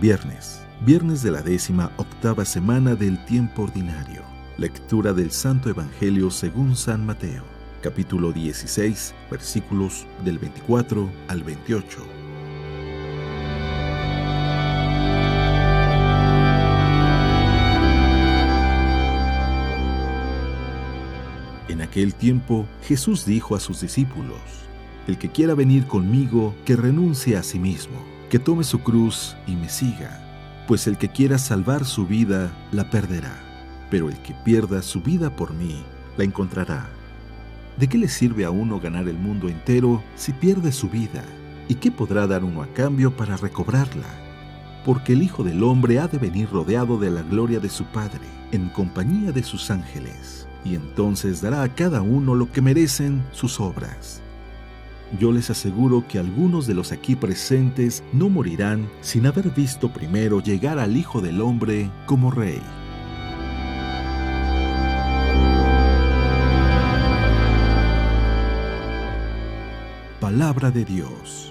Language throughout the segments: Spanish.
Viernes de la 18ª semana del tiempo ordinario. Lectura del Santo Evangelio según San Mateo, capítulo 16, versículos del 24 al 28. En aquel tiempo, Jesús dijo a sus discípulos: El que quiera venir conmigo, que renuncie a sí mismo, que tome su cruz y me siga. Pues el que quiera salvar su vida, la perderá, pero el que pierda su vida por mí, la encontrará. ¿De qué le sirve a uno ganar el mundo entero si pierde su vida? ¿Y qué podrá dar uno a cambio para recobrarla? Porque el Hijo del Hombre ha de venir rodeado de la gloria de su Padre, en compañía de sus ángeles, y entonces dará a cada uno lo que merecen sus obras. Yo les aseguro que algunos de los aquí presentes no morirán sin haber visto primero llegar al Hijo del Hombre como Rey. Palabra de Dios.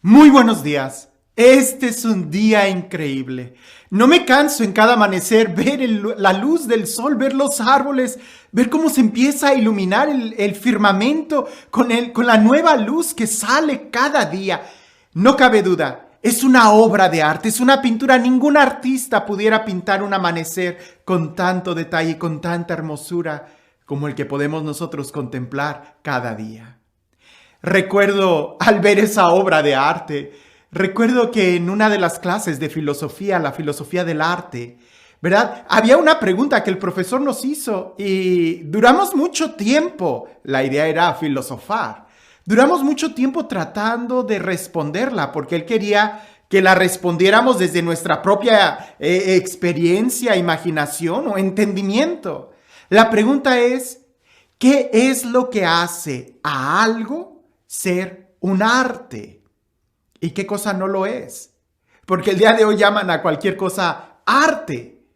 Muy buenos días. Este es un día increíble. No me canso en cada amanecer ver la luz del sol, ver los árboles, ver cómo se empieza a iluminar el firmamento con la nueva luz que sale cada día. No cabe duda, es una obra de arte, es una pintura. Ningún artista pudiera pintar un amanecer con tanto detalle y con tanta hermosura como el que podemos nosotros contemplar cada día. Recuerdo al ver esa obra de arte, recuerdo que en una de las clases de filosofía, la filosofía del arte, ¿verdad? Había una pregunta que el profesor nos hizo y duramos mucho tiempo, la idea era filosofar, duramos mucho tiempo tratando de responderla porque él quería que la respondiéramos desde nuestra propia experiencia, imaginación o entendimiento. La pregunta es, ¿qué es lo que hace a algo ser un arte? ¿Y qué cosa no lo es? Porque el día de hoy llaman a cualquier cosa arte.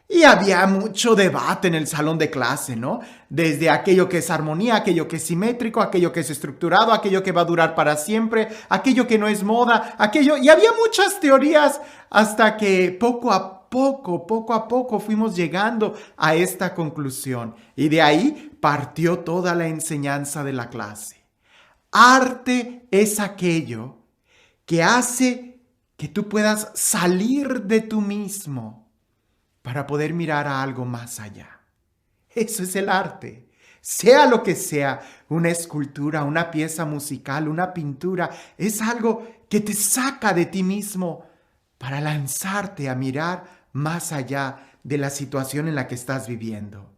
Y había mucho debate en el salón de clase, ¿no? Desde aquello que es armonía, aquello que es simétrico, aquello que es estructurado, aquello que va a durar para siempre, aquello que no es moda, aquello... Y había muchas teorías hasta que poco a poco fuimos llegando a esta conclusión. Y de ahí partió toda la enseñanza de la clase. Arte es aquello que hace que tú puedas salir de tú mismo para poder mirar a algo más allá. Eso es el arte. Sea lo que sea, una escultura, una pieza musical, una pintura, es algo que te saca de ti mismo para lanzarte a mirar más allá de la situación en la que estás viviendo.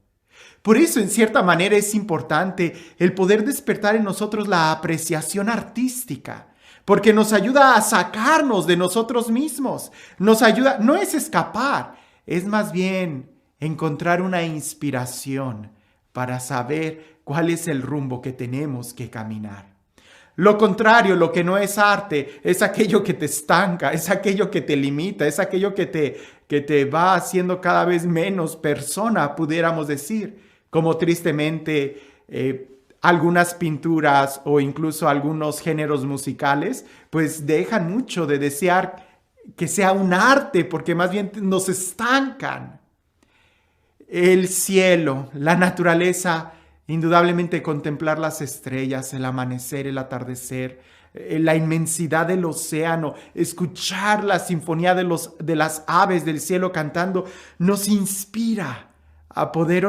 Por eso, en cierta manera, es importante el poder despertar en nosotros la apreciación artística, porque nos ayuda a sacarnos de nosotros mismos. Nos ayuda, no es escapar, es más bien encontrar una inspiración para saber cuál es el rumbo que tenemos que caminar. Lo contrario, lo que no es arte, es aquello que te estanca, es aquello que te limita, es aquello que te va haciendo cada vez menos persona, pudiéramos decir. Como tristemente algunas pinturas o incluso algunos géneros musicales, pues dejan mucho de desear que sea un arte, porque más bien nos estancan. El cielo, la naturaleza, indudablemente contemplar las estrellas, el amanecer, el atardecer, la inmensidad del océano, escuchar la sinfonía de las aves del cielo cantando, nos inspira a poder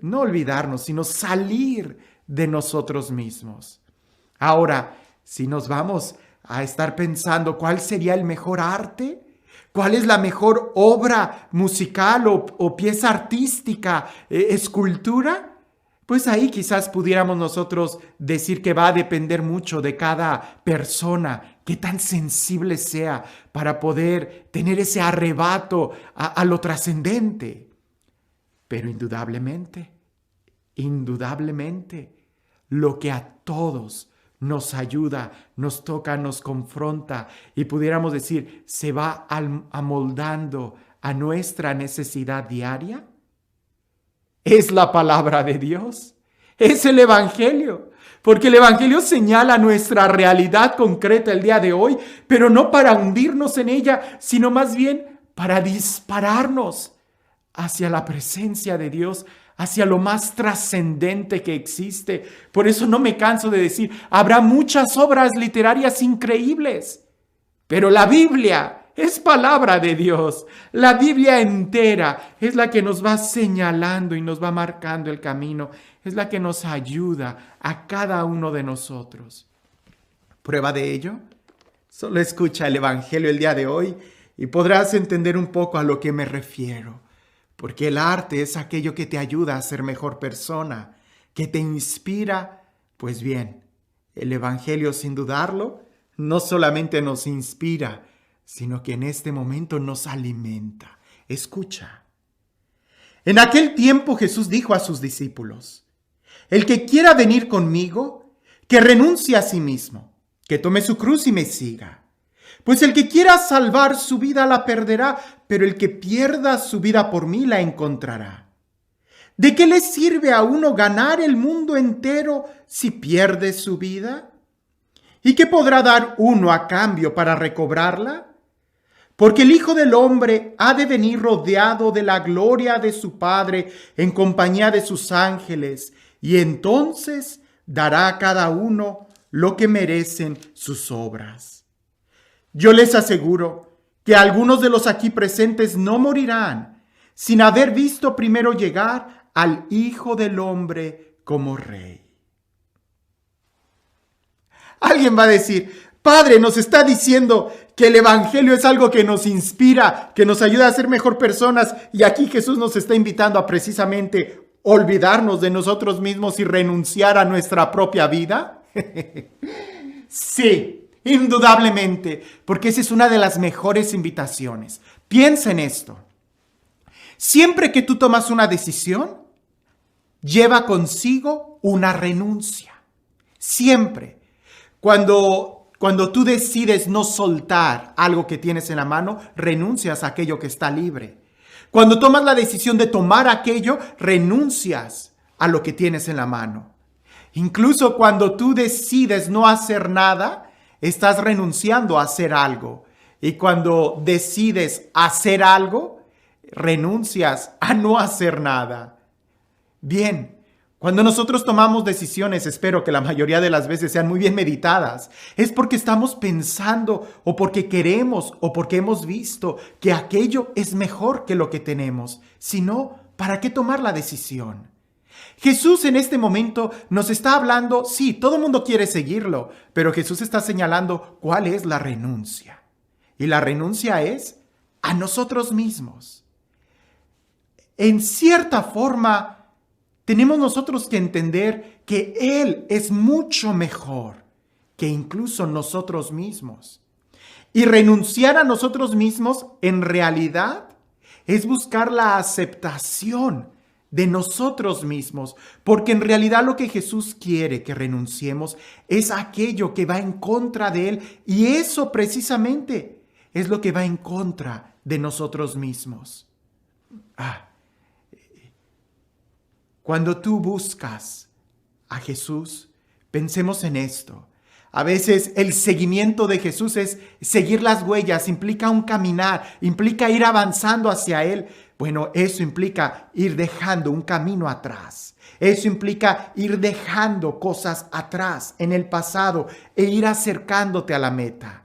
no olvidarnos, sino salir de nosotros mismos. Ahora, si nos vamos a estar pensando cuál sería el mejor arte, cuál es la mejor obra musical o pieza artística, escultura, pues ahí quizás pudiéramos nosotros decir que va a depender mucho de cada persona, qué tan sensible sea para poder tener ese arrebato a lo trascendente. Pero indudablemente, lo que a todos nos ayuda, nos toca, nos confronta y pudiéramos decir, se va amoldando a nuestra necesidad diaria? Es la palabra de Dios, es el Evangelio, porque el Evangelio señala nuestra realidad concreta el día de hoy, pero no para hundirnos en ella, sino más bien para dispararnos hacia la presencia de Dios, hacia lo más trascendente que existe. Por eso no me canso de decir, habrá muchas obras literarias increíbles, pero la Biblia es palabra de Dios. La Biblia entera es la que nos va señalando y nos va marcando el camino. Es la que nos ayuda a cada uno de nosotros. ¿Prueba de ello? Solo escucha el Evangelio el día de hoy y podrás entender un poco a lo que me refiero. Porque el arte es aquello que te ayuda a ser mejor persona, que te inspira. Pues bien, el Evangelio, sin dudarlo, no solamente nos inspira, sino que en este momento nos alimenta. Escucha. En aquel tiempo Jesús dijo a sus discípulos, el que quiera venir conmigo, que renuncie a sí mismo, que tome su cruz y me siga. Pues el que quiera salvar su vida la perderá, pero el que pierda su vida por mí la encontrará. ¿De qué le sirve a uno ganar el mundo entero si pierde su vida? ¿Y qué podrá dar uno a cambio para recobrarla? Porque el Hijo del Hombre ha de venir rodeado de la gloria de su Padre en compañía de sus ángeles, y entonces dará a cada uno lo que merecen sus obras. Yo les aseguro que algunos de los aquí presentes no morirán sin haber visto primero llegar al Hijo del Hombre como Rey. Alguien va a decir, Padre, nos está diciendo que el Evangelio es algo que nos inspira, que nos ayuda a ser mejor personas, y aquí Jesús nos está invitando a precisamente olvidarnos de nosotros mismos y renunciar a nuestra propia vida. Sí, indudablemente, porque esa es una de las mejores invitaciones. Piensa en esto. Siempre que tú tomas una decisión, lleva consigo una renuncia. Siempre. Cuando tú decides no soltar algo que tienes en la mano, renuncias a aquello que está libre. Cuando tomas la decisión de tomar aquello, renuncias a lo que tienes en la mano. Incluso cuando tú decides no hacer nada, estás renunciando a hacer algo. Y cuando decides hacer algo, renuncias a no hacer nada. Bien. Cuando nosotros tomamos decisiones, espero que la mayoría de las veces sean muy bien meditadas, es porque estamos pensando o porque queremos o porque hemos visto que aquello es mejor que lo que tenemos. Si no, ¿para qué tomar la decisión? Jesús en este momento nos está hablando, sí, todo el mundo quiere seguirlo, pero Jesús está señalando cuál es la renuncia. Y la renuncia es a nosotros mismos. En cierta forma, tenemos nosotros que entender que Él es mucho mejor que incluso nosotros mismos. Y renunciar a nosotros mismos en realidad es buscar la aceptación de nosotros mismos, porque en realidad lo que Jesús quiere que renunciemos es aquello que va en contra de Él, y eso precisamente es lo que va en contra de nosotros mismos. Cuando tú buscas a Jesús, pensemos en esto. A veces el seguimiento de Jesús es seguir las huellas, implica un caminar, implica ir avanzando hacia Él. Bueno, eso implica ir dejando un camino atrás. Eso implica ir dejando cosas atrás en el pasado e ir acercándote a la meta.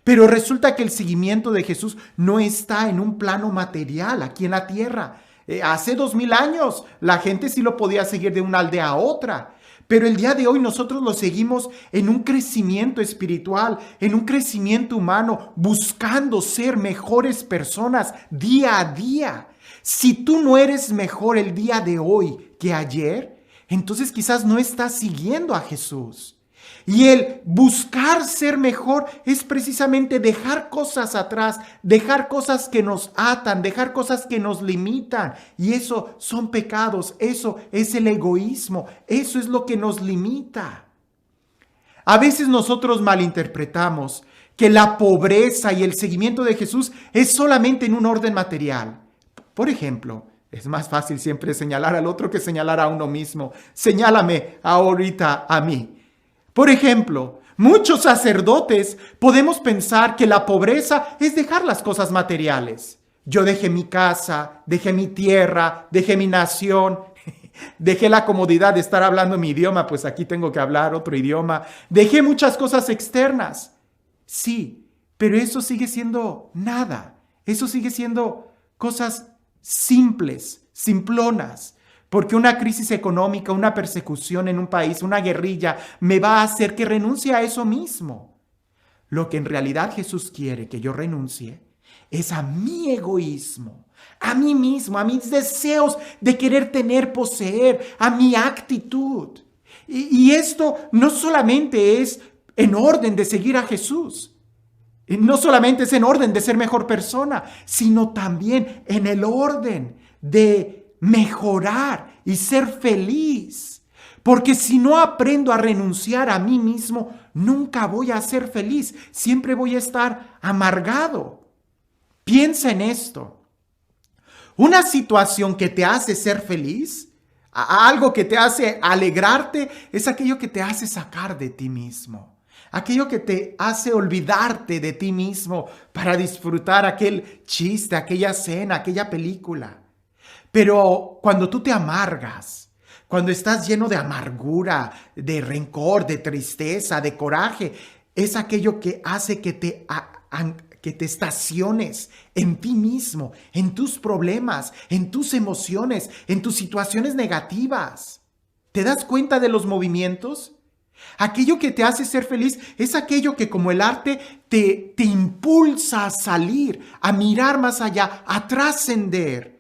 Pero resulta que el seguimiento de Jesús no está en un plano material aquí en la tierra. Hace 2000 años la gente sí lo podía seguir de una aldea a otra, pero el día de hoy nosotros lo seguimos en un crecimiento espiritual, en un crecimiento humano, buscando ser mejores personas día a día. Si tú no eres mejor el día de hoy que ayer, entonces quizás no estás siguiendo a Jesús. Y el buscar ser mejor es precisamente dejar cosas atrás, dejar cosas que nos atan, dejar cosas que nos limitan. Y eso son pecados, eso es el egoísmo, eso es lo que nos limita. A veces nosotros malinterpretamos que la pobreza y el seguimiento de Jesús es solamente en un orden material. Por ejemplo, es más fácil siempre señalar al otro que señalar a uno mismo. Señálame ahorita a mí. Por ejemplo, muchos sacerdotes podemos pensar que la pobreza es dejar las cosas materiales. Yo dejé mi casa, dejé mi tierra, dejé mi nación, dejé la comodidad de estar hablando mi idioma, pues aquí tengo que hablar otro idioma. Dejé muchas cosas externas. Sí, pero eso sigue siendo nada. Eso sigue siendo cosas simples, simplonas. Porque una crisis económica, una persecución en un país, una guerrilla, me va a hacer que renuncie a eso mismo. Lo que en realidad Jesús quiere que yo renuncie es a mi egoísmo, a mí mismo, a mis deseos de querer tener, poseer, a mi actitud. Y esto no solamente es en orden de seguir a Jesús, no solamente es en orden de ser mejor persona, sino también en el orden de mejorar y ser feliz. Porque si no aprendo a renunciar a mí mismo, nunca voy a ser feliz. Siempre voy a estar amargado. Piensa en esto. Una situación que te hace ser feliz, algo que te hace alegrarte, es aquello que te hace sacar de ti mismo. Aquello que te hace olvidarte de ti mismo para disfrutar aquel chiste, aquella cena, aquella película. Pero cuando tú te amargas, cuando estás lleno de amargura, de rencor, de tristeza, de coraje, es aquello que hace que te estaciones en ti mismo, en tus problemas, en tus emociones, en tus situaciones negativas. ¿Te das cuenta de los movimientos? Aquello que te hace ser feliz es aquello que, como el arte, te impulsa a salir, a mirar más allá, a trascender.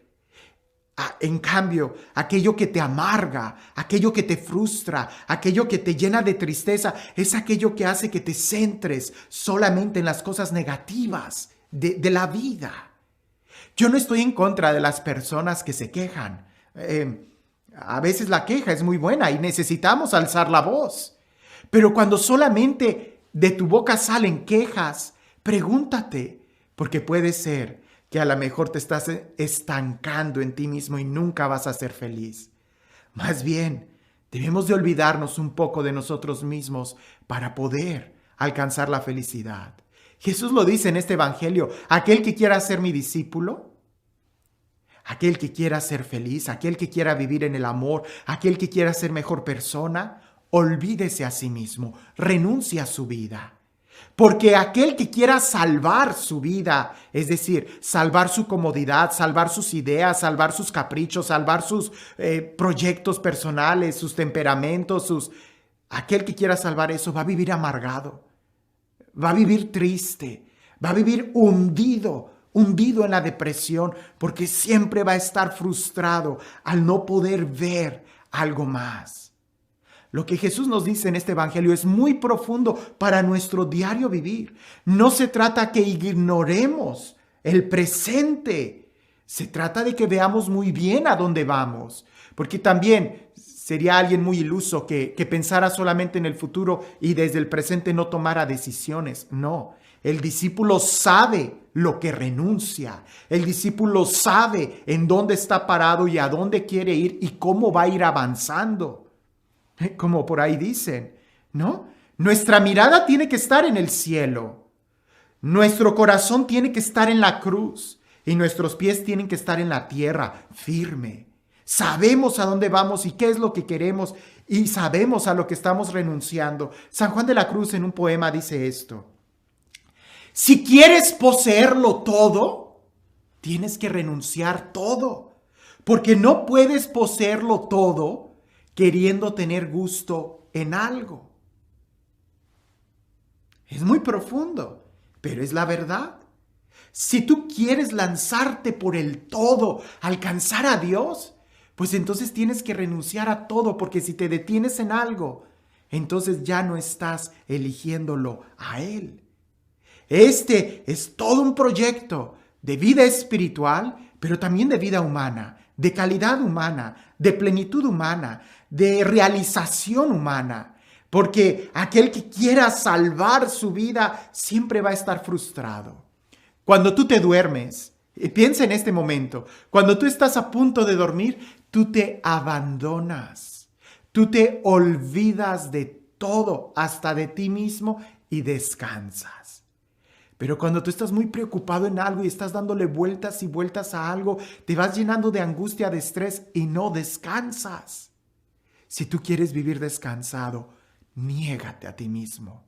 En cambio, aquello que te amarga, aquello que te frustra, aquello que te llena de tristeza, es aquello que hace que te centres solamente en las cosas negativas de la vida. Yo no estoy en contra de las personas que se quejan. A veces la queja es muy buena y necesitamos alzar la voz. Pero cuando solamente de tu boca salen quejas, pregúntate, porque puede ser que a lo mejor te estás estancando en ti mismo y nunca vas a ser feliz. Más bien, debemos de olvidarnos un poco de nosotros mismos para poder alcanzar la felicidad. Jesús lo dice en este evangelio: aquel que quiera ser mi discípulo, aquel que quiera ser feliz, aquel que quiera vivir en el amor, aquel que quiera ser mejor persona, olvídese a sí mismo, renuncie a su vida. Porque aquel que quiera salvar su vida, es decir, salvar su comodidad, salvar sus ideas, salvar sus caprichos, salvar sus proyectos personales, sus temperamentos, aquel que quiera salvar eso va a vivir amargado, va a vivir triste, va a vivir hundido en la depresión, porque siempre va a estar frustrado al no poder ver algo más. Lo que Jesús nos dice en este evangelio es muy profundo para nuestro diario vivir. No se trata que ignoremos el presente. Se trata de que veamos muy bien a dónde vamos. Porque también sería alguien muy iluso que pensara solamente en el futuro y desde el presente no tomara decisiones. No, el discípulo sabe lo que renuncia. El discípulo sabe en dónde está parado y a dónde quiere ir y cómo va a ir avanzando. Como por ahí dicen, ¿no? Nuestra mirada tiene que estar en el cielo. Nuestro corazón tiene que estar en la cruz. Y nuestros pies tienen que estar en la tierra, firme. Sabemos a dónde vamos y qué es lo que queremos. Y sabemos a lo que estamos renunciando. San Juan de la Cruz en un poema dice esto: si quieres poseerlo todo, tienes que renunciar todo. Porque no puedes poseerlo todo queriendo tener gusto en algo. Es muy profundo, pero es la verdad. Si tú quieres lanzarte por el todo, alcanzar a Dios, pues entonces tienes que renunciar a todo, porque si te detienes en algo, entonces ya no estás eligiéndolo a Él. Este es todo un proyecto de vida espiritual, pero también de vida humana, de calidad humana, de plenitud humana, de realización humana. Porque aquel que quiera salvar su vida siempre va a estar frustrado. Cuando tú te duermes, piensa en este momento, cuando tú estás a punto de dormir, tú te abandonas, tú te olvidas de todo, hasta de ti mismo, y descansas. Pero cuando tú estás muy preocupado en algo y estás dándole vueltas y vueltas a algo, te vas llenando de angustia, de estrés y no descansas. Si tú quieres vivir descansado, niégate a ti mismo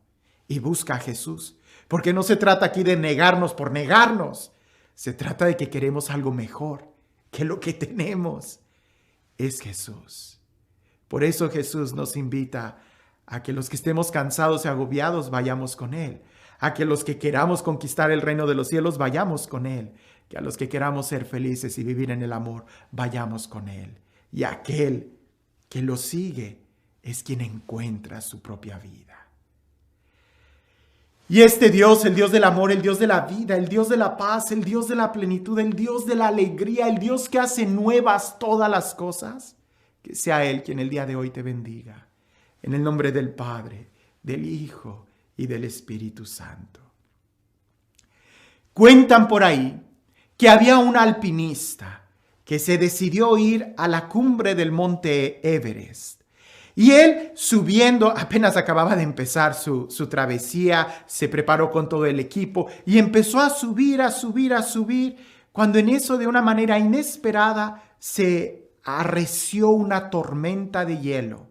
y busca a Jesús. Porque no se trata aquí de negarnos por negarnos. Se trata de que queremos algo mejor, que lo que tenemos es Jesús. Por eso Jesús nos invita a que los que estemos cansados y agobiados vayamos con Él. A que los que queramos conquistar el reino de los cielos vayamos con Él. Que a los que queramos ser felices y vivir en el amor vayamos con Él. Y aquel que lo sigue es quien encuentra su propia vida. Y este Dios, el Dios del amor, el Dios de la vida, el Dios de la paz, el Dios de la plenitud, el Dios de la alegría, el Dios que hace nuevas todas las cosas, que sea Él quien el día de hoy te bendiga. En el nombre del Padre, del Hijo y del Espíritu Santo. Cuentan por ahí que había un alpinista que se decidió ir a la cumbre del monte Everest. Y él subiendo, apenas acababa de empezar su travesía, se preparó con todo el equipo y empezó a subir, cuando en eso de una manera inesperada se arreció una tormenta de hielo,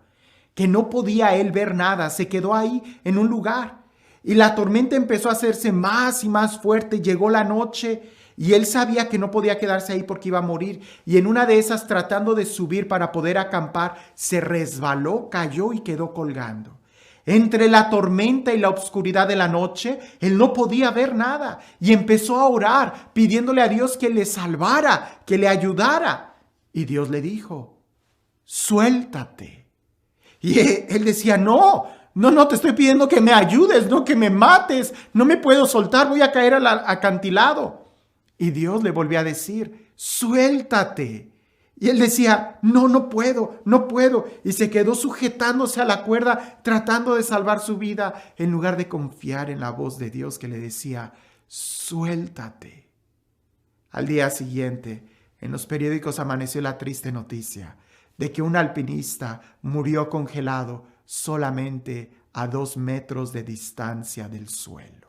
que no podía él ver nada, se quedó ahí en un lugar. Y la tormenta empezó a hacerse más y más fuerte, llegó la noche y él sabía que no podía quedarse ahí porque iba a morir. Y en una de esas, tratando de subir para poder acampar, se resbaló, cayó y quedó colgando. Entre la tormenta y la oscuridad de la noche, él no podía ver nada y empezó a orar, pidiéndole a Dios que le salvara, que le ayudara. Y Dios le dijo, suéltate. Y él decía, no, te estoy pidiendo que me ayudes, no que me mates, no me puedo soltar, voy a caer al acantilado. Y Dios le volvió a decir, suéltate. Y él decía, no puedo. Y se quedó sujetándose a la cuerda, tratando de salvar su vida, en lugar de confiar en la voz de Dios que le decía, suéltate. Al día siguiente, en los periódicos amaneció la triste noticia de que un alpinista murió congelado solamente a 2 metros de distancia del suelo.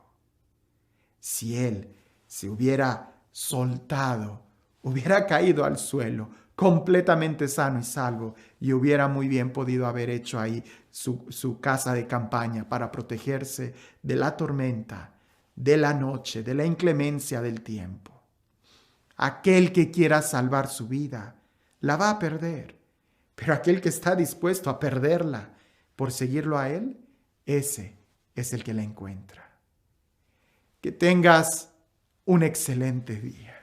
Si él se hubiera soltado, hubiera caído al suelo completamente sano y salvo y hubiera muy bien podido haber hecho ahí su casa de campaña para protegerse de la tormenta, de la noche, de la inclemencia del tiempo. Aquel que quiera salvar su vida la va a perder, pero aquel que está dispuesto a perderla por seguirlo a Él, ese es el que la encuentra. Que tengas un excelente día.